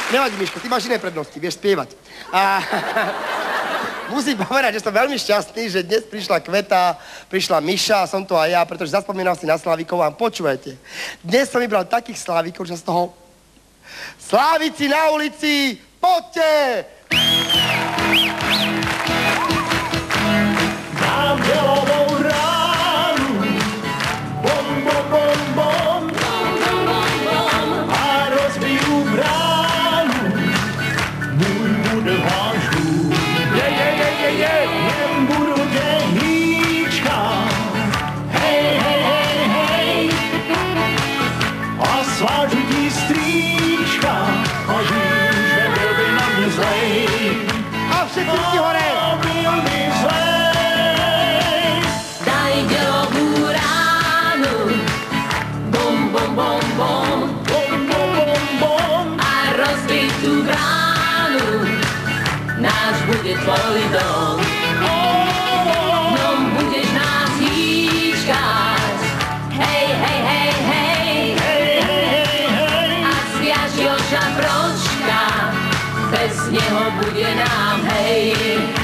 Nevadí, Miško, ty máš iné prednosti, vieš spievať. A musím povedať, že som veľmi šťastný, že dnes prišla Kveta, prišla Miša a som to aj ja, pretože zaspomínal si na Slavikov a počúvajte. Dnes som vybral takých Slavikov, že z toho Slávici na ulici, poďte! Dám delovou ránu, bom, bom, bom, bom, a rozbiju bránu, můj bude váš dům. Jen budu děhníčka, hej, hej, hej, hej, a svážu ti strýčka, a víš, že byl by na mě zlej. A všetci ti hore! Byl by zlej. Daj delovú ránu, bom, bom, bom, bom, Bom, bom, bom, bom, a rozbitú bránu, náš bude tvoj dom. No budeš nás hýčkať, hej, hej, hej, hej, hej, hej, hej. a zviaž Joža Bročka, bez neho bude nám hej.